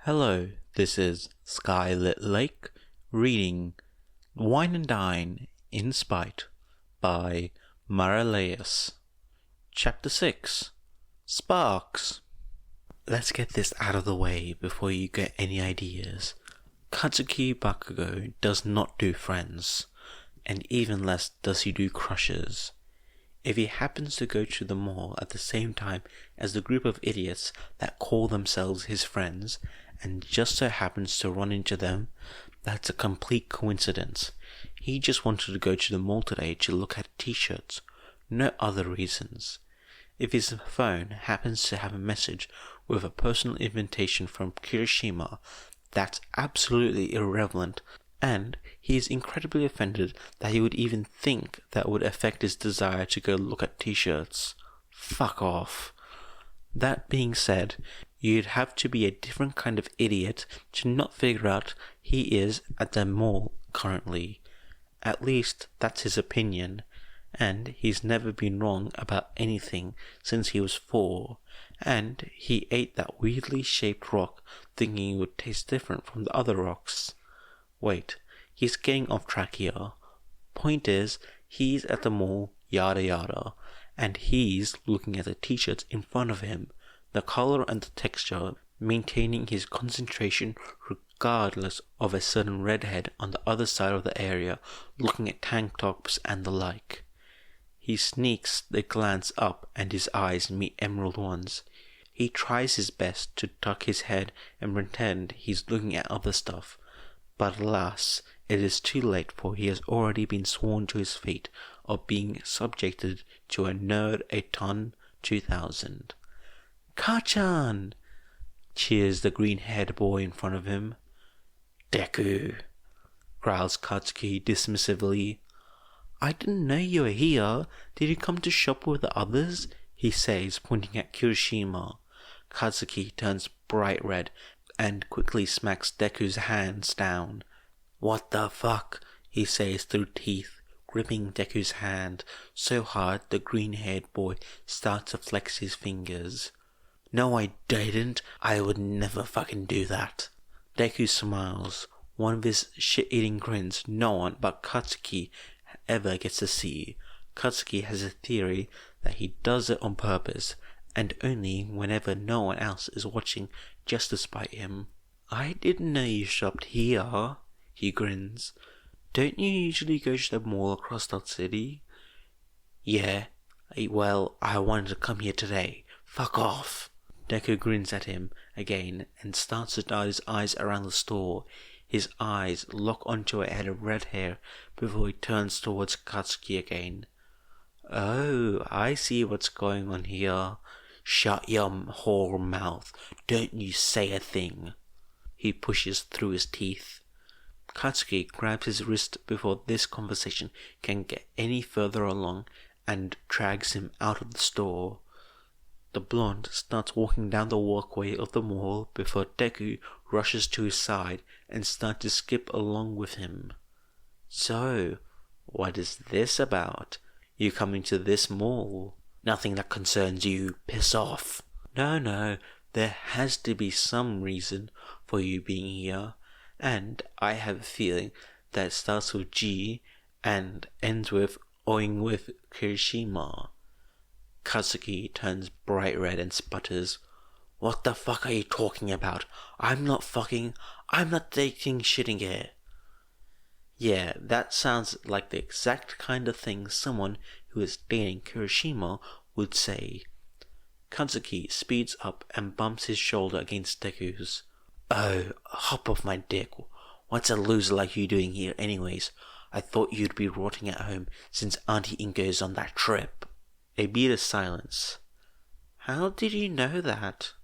Hello, this is Skylit Lake reading Wine and Dine in Spite by Maraleus. Chapter 6 Sparks. Let's get this out of the way before you get any ideas. Katsuki Bakugo does not do friends, and even less does he do crushes. If he happens to go to the mall at the same time as the group of idiots that call themselves his friends, and just so happens to run into them, that's a complete coincidence. He just wanted to go to the mall today to look at t-shirts, no other reasons. If his phone happens to have a message with a personal invitation from Kirishima, that's absolutely irrelevant, and he is incredibly offended that he would even think that would affect his desire to go look at t-shirts. Fuck off. That being said, you'd have to be a different kind of idiot to not figure out he is at the mall currently. At least that's his opinion, and he's never been wrong about anything since he was 4, and he ate that weirdly shaped rock thinking it would taste different from the other rocks. Wait, he's getting off track here. Point is, he's at the mall, yada yada, and he's looking at the t-shirts in front of him, the color and the texture, maintaining his concentration regardless of a certain redhead on the other side of the area looking at tank tops and the like. He sneaks the glance up and his eyes meet emerald ones. He tries his best to tuck his head and pretend he's looking at other stuff, but alas, it is too late, for he has already been sworn to his fate of being subjected to a nerd a ton 2000. Kachan! Cheers the green-haired boy in front of him. Deku! Growls Katsuki dismissively. I didn't know you were here. Did you come to shop with the others? He says, pointing at Kirishima. Katsuki turns bright red and quickly smacks Deku's hands down. What the fuck? He says through teeth, gripping Deku's hand so hard the green-haired boy starts to flex his fingers. No, I didn't. I would never fucking do that. Deku smiles, one of his shit-eating grins no one but Katsuki ever gets to see. Katsuki has a theory that he does it on purpose, and only whenever no one else is watching, just to spite him. I didn't know you shopped here, he grins. Don't you usually go to the mall across the city? Yeah, well, I wanted to come here today. Fuck off. Deku grins at him again and starts to dart his eyes around the store. His eyes lock onto a head of red hair before he turns towards Katsuki again. Oh, I see what's going on here. Shut your whore mouth. Don't you say a thing. He pushes through his teeth. Katsuki grabs his wrist before this conversation can get any further along and drags him out of the store. The blonde starts walking down the walkway of the mall before Deku rushes to his side and starts to skip along with him. So, what is this about? You coming to this mall? Nothing that concerns you. Piss off. No, there has to be some reason for you being here, and I have a feeling that it starts with G and ends with owing with Kirishima. Katsuki turns bright red and sputters. What the fuck are you talking about? I'm not taking shitting here. Yeah, that sounds like the exact kind of thing someone who is dating Kirishima would say. Katsuki speeds up and bumps his shoulder against Deku's. Oh, hop off my dick. What's a loser like you doing here anyways? I thought you'd be rotting at home since Auntie Inko's on that trip. A beat of silence. How did you know that?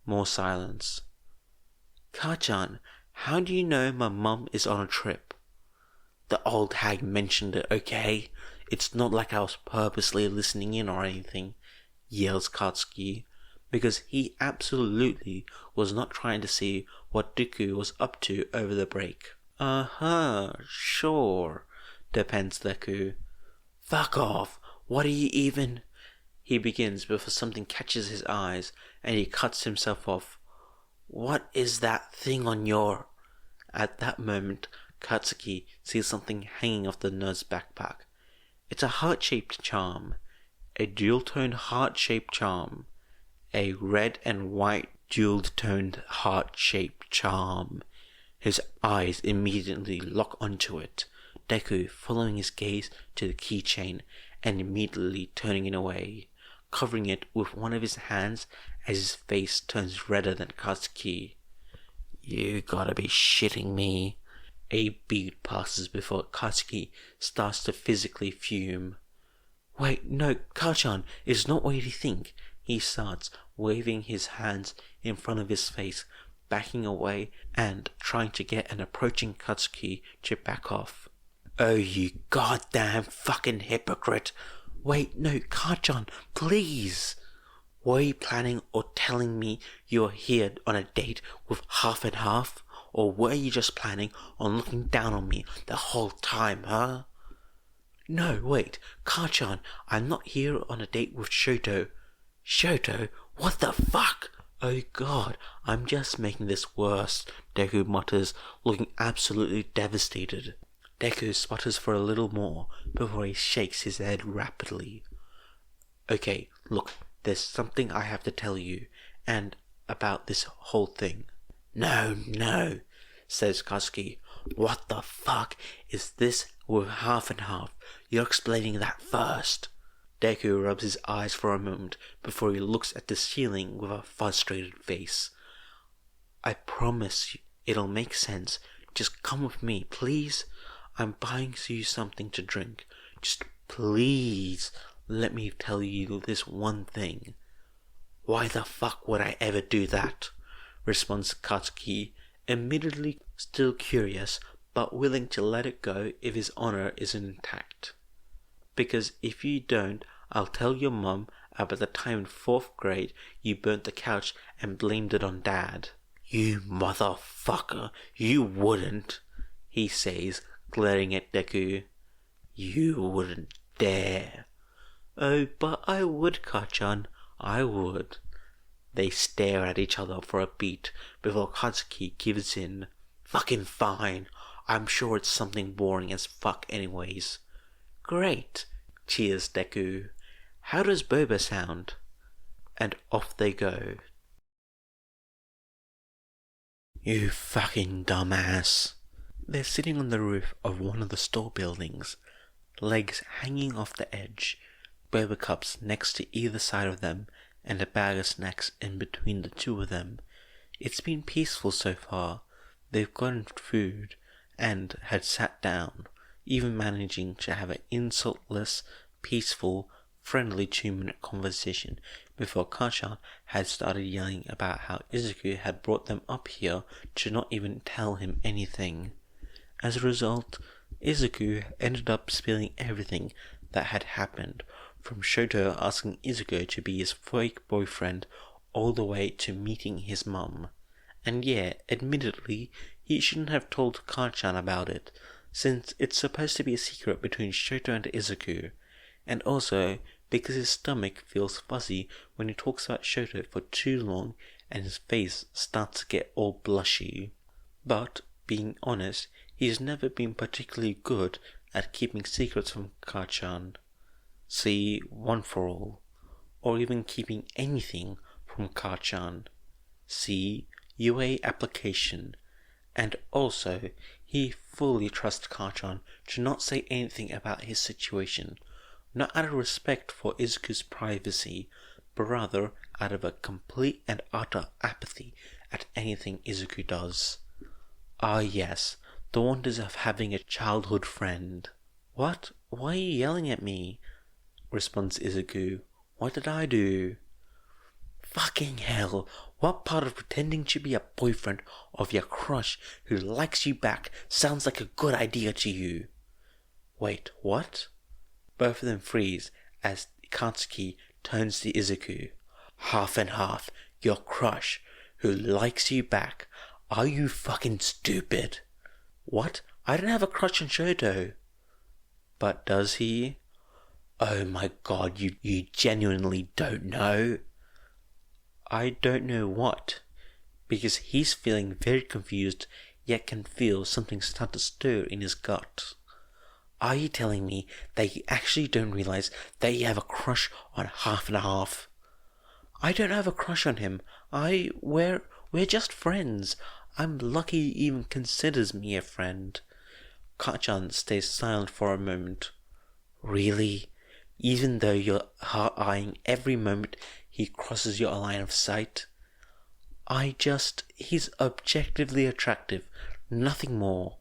More silence. Kachan, how do you know my mum is on a trip? The old hag mentioned it, okay? It's not like I was purposely listening in or anything, yells Katsuki, because he absolutely was not trying to see what Deku was up to over the break. Sure, depends Deku. Fuck off. What are you even... He begins before something catches his eyes and he cuts himself off. What is that thing on your... At that moment, Katsuki sees something hanging off the nerd's backpack. It's a heart-shaped charm. A dual-toned heart-shaped charm. A red and white dual-toned heart-shaped charm. His eyes immediately lock onto it, Deku following his gaze to the keychain and immediately turning it away, covering it with one of his hands as his face turns redder than Katsuki. You gotta be shitting me. A beat passes before Katsuki starts to physically fume. Wait, no, Kachan, it's not what you think. He starts, waving his hands in front of his face, backing away and trying to get an approaching Katsuki to back off. Oh, you goddamn fucking hypocrite. Wait, no, Kachan, please. Were you planning or telling me you were here on a date with half and half? Or were you just planning on looking down on me the whole time, huh? No, wait, Kachan, I'm not here on a date with Shouto. Shouto? What the fuck? Oh god, I'm just making this worse, Deku mutters, looking absolutely devastated. Deku sputters for a little more before he shakes his head rapidly. Okay, look, there's something I have to tell you, and about this whole thing. No, says Katsuki. What the fuck is this with half and half? You're explaining that first. Deku rubs his eyes for a moment before he looks at the ceiling with a frustrated face. I promise you it'll make sense. Just come with me, please. I'm buying you something to drink. Just please let me tell you this one thing. Why the fuck would I ever do that? Responds Katsuki, admittedly still curious, but willing to let it go if his honor is intact. Because if you don't, I'll tell your mum about the time in 4th grade you burnt the couch and blamed it on Dad. You motherfucker, you wouldn't, he says, glaring at Deku. You wouldn't dare. Oh, but I would, Kachan, I would. They stare at each other for a beat before Katsuki gives in. Fucking fine, I'm sure it's something boring as fuck anyways. Great, cheers Deku. How does boba sound? And off they go. You fucking dumbass. They're sitting on the roof of one of the store buildings, legs hanging off the edge, boba cups next to either side of them, and a bag of snacks in between the two of them. It's been peaceful so far. They've gotten food and had sat down, even managing to have an insultless, peaceful, friendly 2-minute conversation before Kachan had started yelling about how Izuku had brought them up here to not even tell him anything. As a result, Izuku ended up spilling everything that had happened, from Shouto asking Izuku to be his fake boyfriend all the way to meeting his mum. And yeah, admittedly, he shouldn't have told Kachan about it, since it's supposed to be a secret between Shouto and Izuku, and also because his stomach feels fuzzy when he talks about Shouto for too long and his face starts to get all blushy. But, being honest, he's never been particularly good at keeping secrets from Kachan. See, One for All, or even keeping anything from Kachan. See, UA Application. And also, he fully trusts Kachan to not say anything about his situation, not out of respect for Izuku's privacy, but rather out of a complete and utter apathy at anything Izuku does. Ah yes, the wonders of having a childhood friend. What? Why are you yelling at me? Responds Izuku. What did I do? Fucking hell, what part of pretending to be a boyfriend of your crush who likes you back sounds like a good idea to you? Wait, what? Both of them freeze as Katsuki turns to Izuku. Half and half, your crush who likes you back. Are you fucking stupid? What? I don't have a crush on Shouto. But does he? Oh my god, you genuinely don't know? I don't know what. because he's feeling very confused, yet can feel something start to stir in his gut. Are you telling me that you actually don't realize that you have a crush on half and half? I don't have a crush on him. We're just friends. I'm lucky he even considers me a friend. Kachan stays silent for a moment. Really? Even though you're eyeing every moment he crosses your line of sight? He's objectively attractive, nothing more.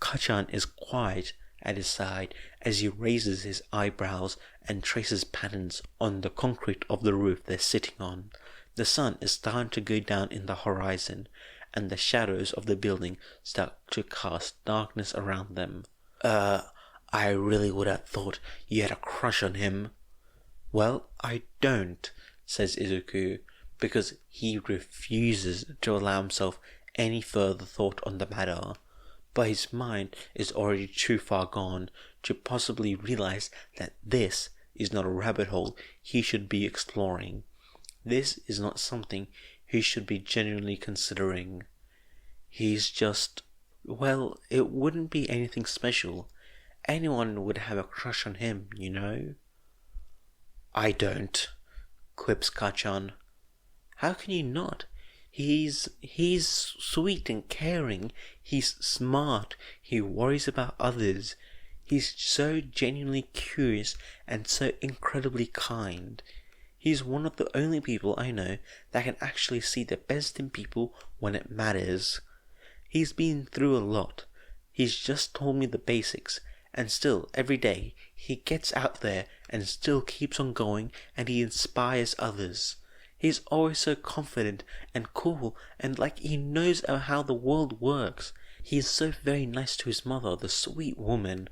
Kachan is quiet at his side as he raises his eyebrows and traces patterns on the concrete of the roof they're sitting on. The sun is starting to go down in the horizon, and the shadows of the building start to cast darkness around them. I really would have thought you had a crush on him. Well, I don't, says Izuku, because he refuses to allow himself any further thought on the matter. But his mind is already too far gone to possibly realize that this is not a rabbit hole he should be exploring. This is not something he should be genuinely considering. He's just, well, it wouldn't be anything special. Anyone would have a crush on him, you know? I don't, quips Kachan. How can you not? He's sweet and caring. He's smart. He worries about others. He's so genuinely curious and so incredibly kind. He's one of the only people I know that can actually see the best in people when it matters. He's been through a lot. He's just told me the basics, and still, every day, he gets out there and still keeps on going, and he inspires others. He's always so confident and cool and like he knows how the world works. He is so very nice to his mother, the sweet woman.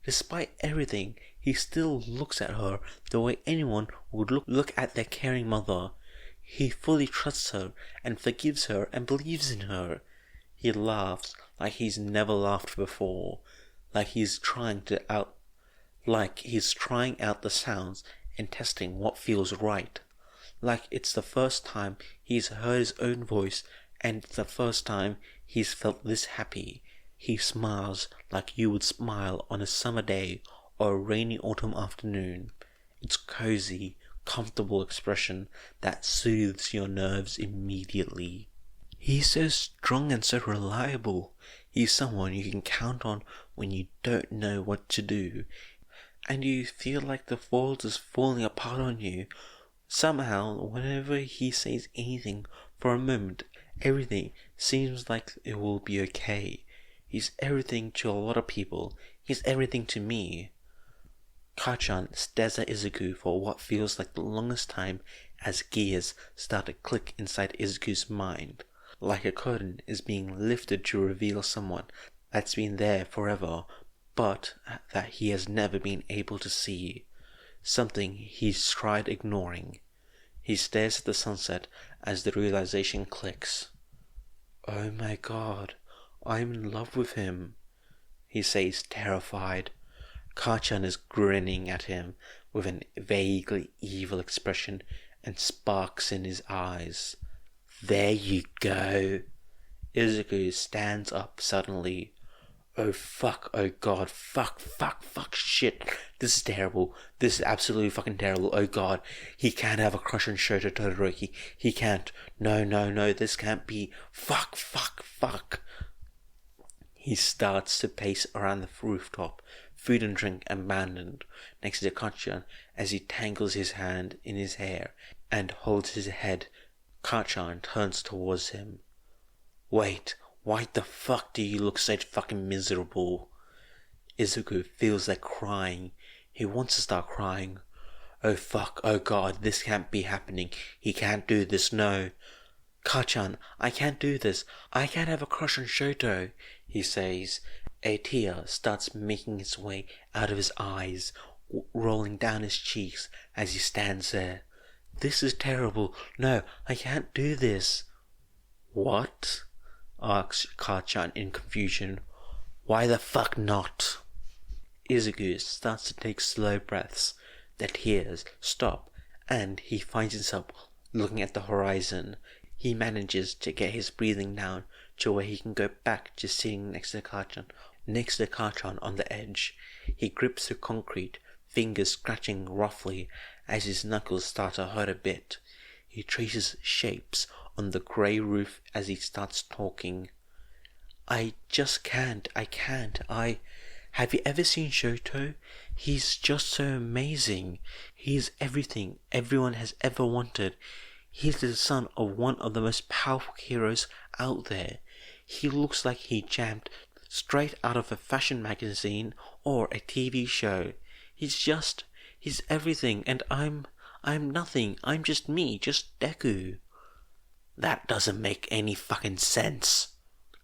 Despite everything, he still looks at her the way anyone would look at their caring mother. He fully trusts her and forgives her and believes in her. He laughs like he's never laughed before, like he's trying out the sounds and testing what feels right. Like it's the first time he's heard his own voice and the first time he's felt this happy. He smiles like you would smile on a summer day or a rainy autumn afternoon. It's cozy, comfortable expression that soothes your nerves immediately. He's so strong and so reliable. He's someone you can count on when you don't know what to do, and you feel like the world is falling apart on you. Somehow, whenever he says anything for a moment, everything seems like it will be okay. He's everything to a lot of people. He's everything to me. Kachan stares at Izuku for what feels like the longest time as gears start to click inside Izuku's mind. Like a curtain is being lifted to reveal someone that's been there forever, but that he has never been able to see. Something he's tried ignoring. He stares at the sunset as the realization clicks. Oh my god, I'm in love with him, he says, terrified. Kachan is grinning at him with an vaguely evil expression and sparks in his eyes. There you go. Izuku stands up suddenly. Oh fuck, oh god, fuck, shit. This is terrible. This is absolutely fucking terrible. Oh god, he can't have a crush on Shouto Todoroki. He can't. No, this can't be. Fuck. He starts to pace around the rooftop, food and drink abandoned, next to Kachan as he tangles his hand in his hair and holds his head. Kachan turns towards him. Wait, why the fuck do you look so fucking miserable? Izuku feels like crying. He wants to start crying. Oh fuck, oh god, this can't be happening. He can't do this, no. Kachan, I can't do this. I can't have a crush on Shouto, he says. A tear starts making its way out of his eyes, rolling down his cheeks as he stands there. This is terrible. No, I can't do this. What? Asks Kachan in confusion. Why the fuck not? Izuku starts to take slow breaths. The tears stop, and he finds himself looking at the horizon. He manages to get his breathing down to where he can go back to sitting next to Kachan on the edge. He grips the concrete, fingers scratching roughly as his knuckles start to hurt a bit. He traces shapes on the grey roof as he starts talking. I can't. Have you ever seen Shouto? He's just so amazing. He's everything everyone has ever wanted. He's the son of one of the most powerful heroes out there. He looks like he jumped straight out of a fashion magazine or a TV show. He's everything, and I'm nothing. I'm just me, just Deku. That doesn't make any fucking sense.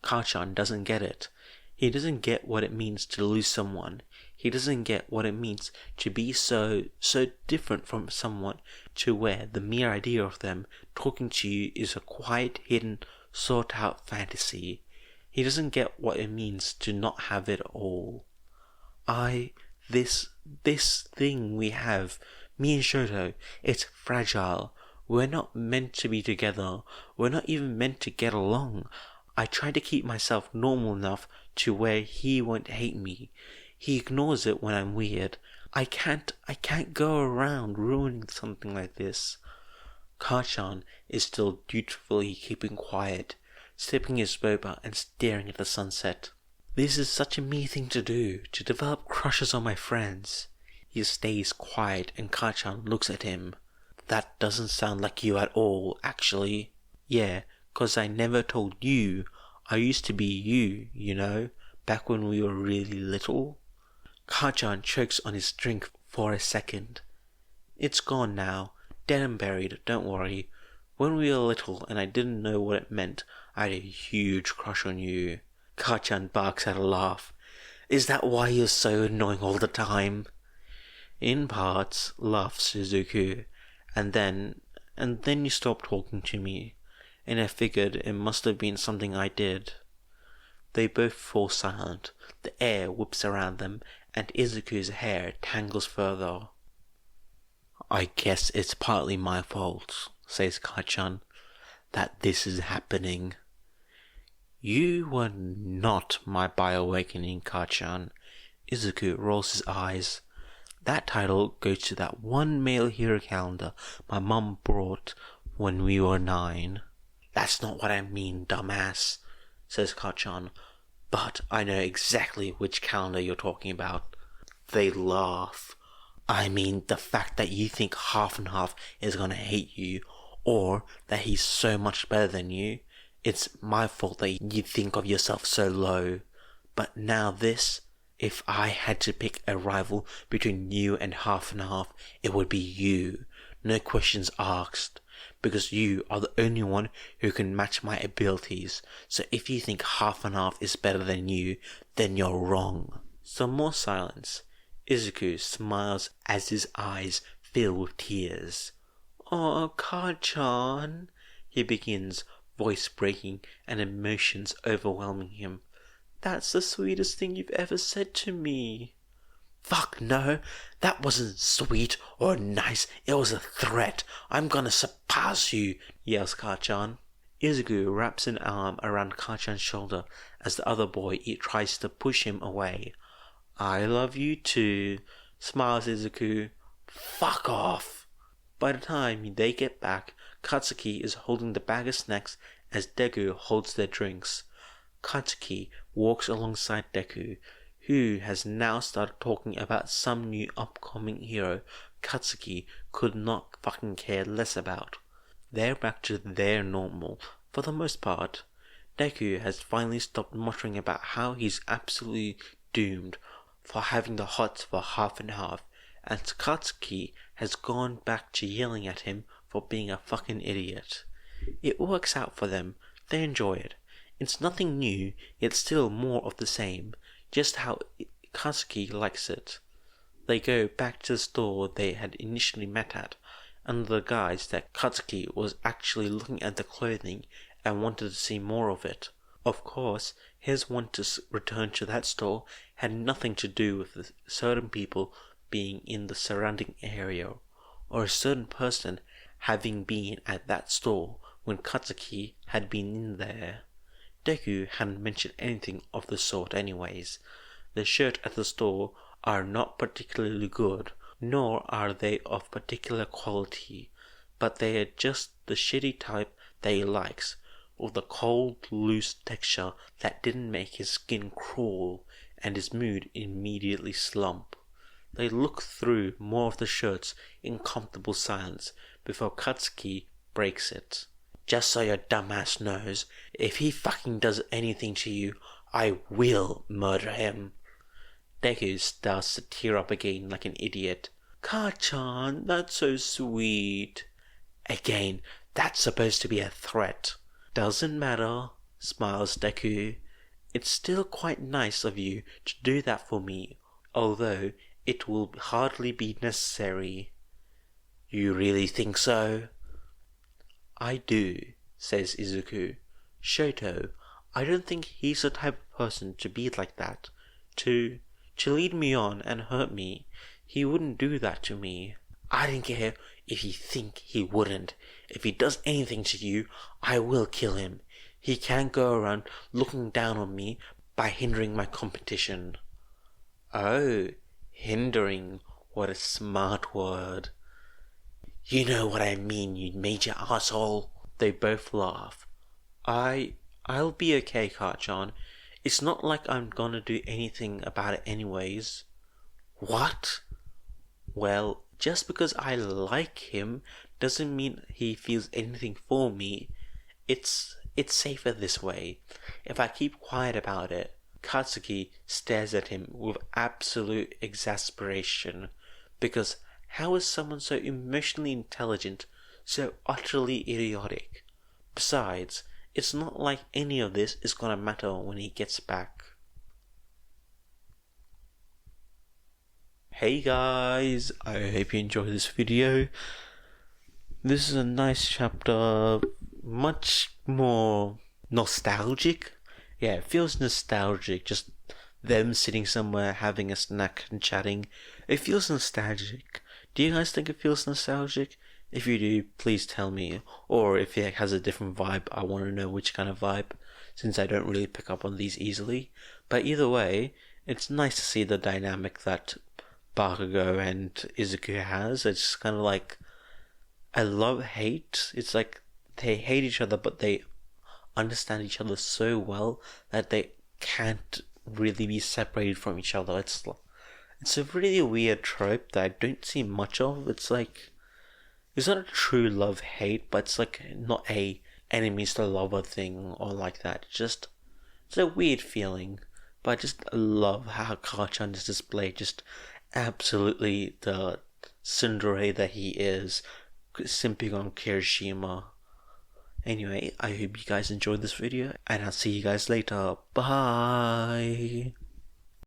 Kachan doesn't get it. He doesn't get what it means to lose someone. He doesn't get what it means to be so different from someone to where the mere idea of them talking to you is a quiet, hidden, sought-out fantasy. He doesn't get what it means to not have it all. This thing we have, me and Shouto, it's fragile. We're not meant to be together. We're not even meant to get along. I try to keep myself normal enough to where he won't hate me. He ignores it when I'm weird. I can't go around ruining something like this. Kachan is still dutifully keeping quiet, sipping his boba and staring at the sunset. This is such a me thing to do, to develop crushes on my friends. He stays quiet and Kachan looks at him. That doesn't sound like you at all, actually. Yeah, 'cause I never told you. I used to be you, you know, back when we were really little. Kachan chokes on his drink for a second. It's gone now, dead and buried, don't worry. When we were little and I didn't know what it meant, I had a huge crush on you. Kachan barks at a laugh. Is that why you're so annoying all the time? In parts, laughs Izuku, and then you stopped talking to me, and I figured it must have been something I did. They both fall silent. The air whips around them, and Izuku's hair tangles further. I guess it's partly my fault, says Kachan, that this is happening. You were not my bioawakening, Kachan. Izuku rolls his eyes. That title goes to that one male hero calendar my mum brought when we were 9. That's not what I mean, dumbass, says Kachan, but I know exactly which calendar you're talking about. They laugh. I mean the fact that you think Half and Half is gonna hate you, or that he's so much better than you. It's my fault that you think of yourself so low. But now this, if I had to pick a rival between you and Half and Half, it would be you. No questions asked. Because you are the only one who can match my abilities. So if you think Half and Half is better than you, then you're wrong. Some more silence. Izuku smiles as his eyes fill with tears. Oh, Kachan, he begins, voice breaking and emotions overwhelming him. That's the sweetest thing you've ever said to me. Fuck no, that wasn't sweet or nice, it was a threat. I'm gonna surpass you, yells Kachan. Izuku wraps an arm around Kachan's shoulder as the other boy tries to push him away. I love you too, smiles Izuku. Fuck off. By the time they get back, Katsuki is holding the bag of snacks as Deku holds their drinks. Katsuki walks alongside Deku, who has now started talking about some new upcoming hero Katsuki could not fucking care less about. They're back to their normal, for the most part. Deku has finally stopped muttering about how he's absolutely doomed for having the hots for Half and Half, and Katsuki has gone back to yelling at him for being a fucking idiot. It works out for them. They enjoy it. It's nothing new, yet still more of the same, just how Katsuki likes it. They go back to the store they had initially met at, under the guise that Katsuki was actually looking at the clothing and wanted to see more of it. Of course, his want to return to that store had nothing to do with certain people being in the surrounding area, or a certain person having been at that store when Katsuki had been in there. Deku hadn't mentioned anything of the sort anyways. The shirts at the store are not particularly good, nor are they of particular quality, but they are just the shitty type that he likes, with a cold, loose texture that didn't make his skin crawl and his mood immediately slump. They look through more of the shirts in comfortable silence before Katsuki breaks it. Just so your dumbass knows, if he fucking does anything to you, I will murder him. Deku starts to tear up again like an idiot. Ka-chan, that's so sweet. Again, that's supposed to be a threat. Doesn't matter, smiles Deku. It's still quite nice of you to do that for me, although it will hardly be necessary. You really think so? I do, says Izuku. Shouto, I don't think he's the type of person to be like that. To lead me on and hurt me. He wouldn't do that to me. I don't care if you think he wouldn't. If he does anything to you, I will kill him. He can't go around looking down on me by hindering my competition. Oh, hindering. What a smart word. You know what I mean, you major asshole. They both laugh. I'll be okay, Ka-chan. It's not like I'm gonna do anything about it anyways. What? Well, just because I like him doesn't mean he feels anything for me. It's safer this way. If I keep quiet about it. Katsuki stares at him with absolute exasperation, because how is someone so emotionally intelligent so utterly idiotic? Besides, it's not like any of this is gonna matter when he gets back. Hey guys, I hope you enjoyed this video. This is a nice chapter, much more nostalgic. Yeah, it feels nostalgic, just them sitting somewhere having a snack and chatting. It feels nostalgic. Do you guys think it feels nostalgic? If you do, please tell me. Or if it has a different vibe, I want to know which kind of vibe, since I don't really pick up on these easily. But either way, it's nice to see the dynamic that Bakugo and Izuku has. It's kind of like a love-hate. It's like they hate each other, but they understand each other so well that they can't really be separated from each other. It's a really weird trope that I don't see much of. It's like, it's not a true love-hate, but it's like not a enemies to lover thing or like that. It's a weird feeling. But I just love how Ka-chan is displayed, just absolutely the tsundere that he is, simping on Kirishima. Anyway, I hope you guys enjoyed this video, and I'll see you guys later. Bye!